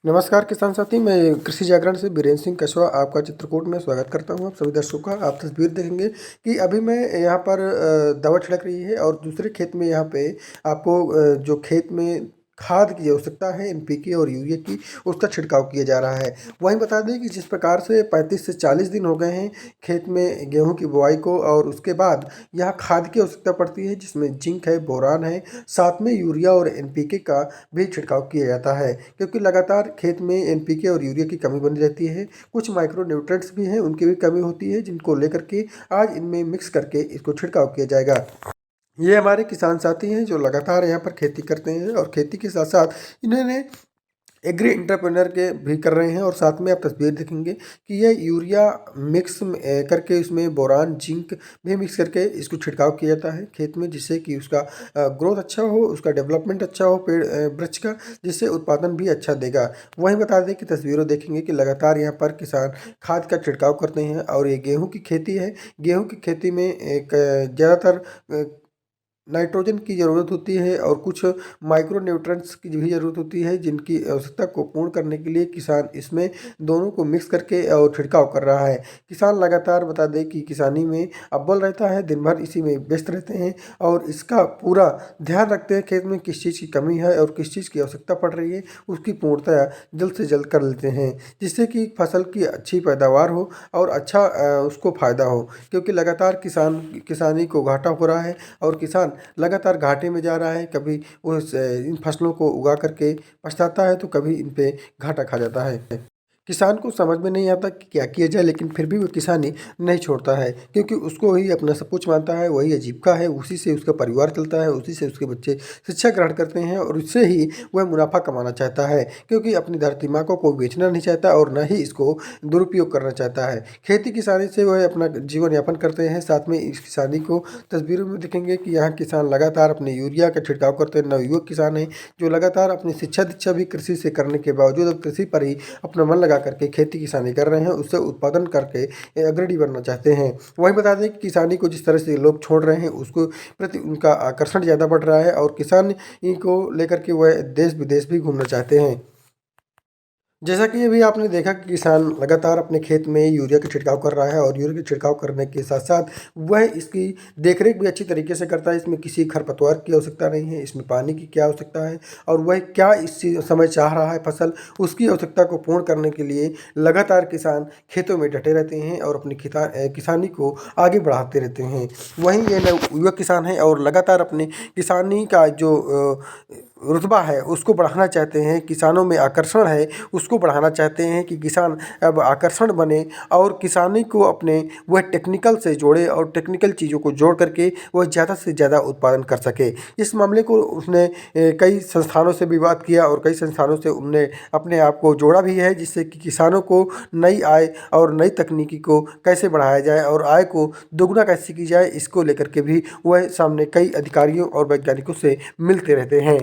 नमस्कार किसान साथी, मैं कृषि जागरण से बीरेन्द्र सिंह कछवा आपका चित्रकूट में स्वागत करता हूं। आप सभी दर्शकों का। आप तस्वीर देखेंगे कि अभी मैं यहाँ पर दवा छिड़क रही है और दूसरे खेत में यहाँ पे आपको जो खेत में खाद की आवश्यकता है एनपीके और यूरिया की, उसका छिड़काव किया जा रहा है। वहीं बता दें कि जिस प्रकार से 35 से 40 दिन हो गए हैं खेत में गेहूं की बुआई को, और उसके बाद यहाँ खाद की आवश्यकता पड़ती है जिसमें जिंक है, बोरान है, साथ में यूरिया और एनपीके का भी छिड़काव किया जाता है, क्योंकि लगातार खेत में एनपीके और यूरिया की कमी बनी रहती है। कुछ माइक्रो न्यूट्रेंट्स भी हैं, उनकी भी कमी होती है, जिनको लेकर के आज इनमें मिक्स करके इसको छिड़काव किया जाएगा। ये हमारे किसान साथी हैं जो लगातार यहाँ पर खेती करते हैं और खेती के साथ साथ इन्होंने एग्री इंटरप्रेन्योर के भी कर रहे हैं। और साथ में आप तस्वीर देखेंगे कि ये यूरिया मिक्स करके इसमें बोरान जिंक भी मिक्स करके इसको छिड़काव किया जाता है खेत में, जिससे कि उसका ग्रोथ अच्छा हो, उसका डेवलपमेंट अच्छा हो पेड़ वृक्ष का, जिससे उत्पादन भी अच्छा देगा। वहीं बता दें कि तस्वीरों देखेंगे कि लगातार यहाँ पर किसान खाद का छिड़काव करते हैं। और ये गेहूँ की खेती है। गेहूँ की खेती में एक ज़्यादातर नाइट्रोजन की ज़रूरत होती है और कुछ माइक्रो न्यूट्रेंट्स की भी ज़रूरत होती है, जिनकी आवश्यकता को पूर्ण करने के लिए किसान इसमें दोनों को मिक्स करके और छिड़काव कर रहा है। किसान लगातार बता दें कि किसानी में अव्वल रहता है, दिन भर इसी में व्यस्त रहते हैं और इसका पूरा ध्यान रखते हैं खेत में किस चीज़ की कमी है और किस चीज़ की आवश्यकता पड़ रही है, उसकी पूर्णतया जल्द से जल्द कर लेते हैं, जिससे कि फसल की अच्छी पैदावार हो और अच्छा उसको फ़ायदा हो। क्योंकि लगातार किसानी को घाटा हो रहा है और किसान लगातार घाटे में जा रहा है। कभी उस इन फसलों को उगा करके पछताता है तो कभी इन पे घाटा खा जाता है। किसान को समझ में नहीं आता कि क्या किया जाए, लेकिन फिर भी वो किसानी नहीं छोड़ता है, क्योंकि उसको ही अपना सब कुछ मानता है, वही आजीविका है, उसी से उसका परिवार चलता है, उसी से उसके बच्चे शिक्षा ग्रहण करते हैं और उससे ही वह मुनाफा कमाना चाहता है, क्योंकि अपनी धरती माँ को कोई बेचना नहीं चाहता और न ही इसको दुरुपयोग करना चाहता है। खेती किसानी से वह अपना जीवन यापन करते हैं। साथ में इस किसानी को तस्वीरों में दिखेंगे कि यहाँ किसान लगातार अपने यूरिया का छिड़काव करते हैं। नवयुवक किसान हैं जो लगातार अपनी शिक्षा दीक्षा भी कृषि से करने के बावजूद अब कृषि पर ही अपना मन लगा करके खेती किसानी कर रहे हैं, उससे उत्पादन करके अग्रणी बनना चाहते हैं। वहीं बता दें कि किसानी को जिस तरह से लोग छोड़ रहे हैं उसको प्रति उनका आकर्षण ज़्यादा बढ़ रहा है और किसान को लेकर के वह देश विदेश भी घूमना चाहते हैं। जैसा कि अभी आपने देखा कि किसान लगातार अपने खेत में यूरिया का छिड़काव कर रहा है और यूरिया का छिड़काव करने के साथ साथ वह इसकी देखरेख भी अच्छी तरीके से करता है। इसमें किसी खरपतवार की आवश्यकता नहीं है, इसमें पानी की क्या आवश्यकता है और वह क्या इस समय चाह रहा है फसल, उसकी आवश्यकता को पूर्ण करने के लिए लगातार किसान खेतों में डटे रहते हैं और अपनी किसानी को आगे बढ़ाते रहते हैं। वहीं ये युवा किसान है और लगातार अपनी किसानी का जो रुतबा है उसको बढ़ाना चाहते हैं। किसानों में आकर्षण है उसको बढ़ाना चाहते हैं कि किसान अब आकर्षण बने और किसानी को अपने वह टेक्निकल से जोड़े और टेक्निकल चीज़ों को जोड़ करके वह ज़्यादा से ज़्यादा उत्पादन कर सके। इस मामले को उसने कई संस्थानों से भी बात किया और कई संस्थानों से उनने अपने आप को जोड़ा भी है, जिससे कि किसानों को नई आय और नई तकनीकी को कैसे बढ़ाया जाए और आय को दोगुना कैसे की जाए, इसको लेकर के भी वह सामने कई अधिकारियों और वैज्ञानिकों से मिलते रहते हैं।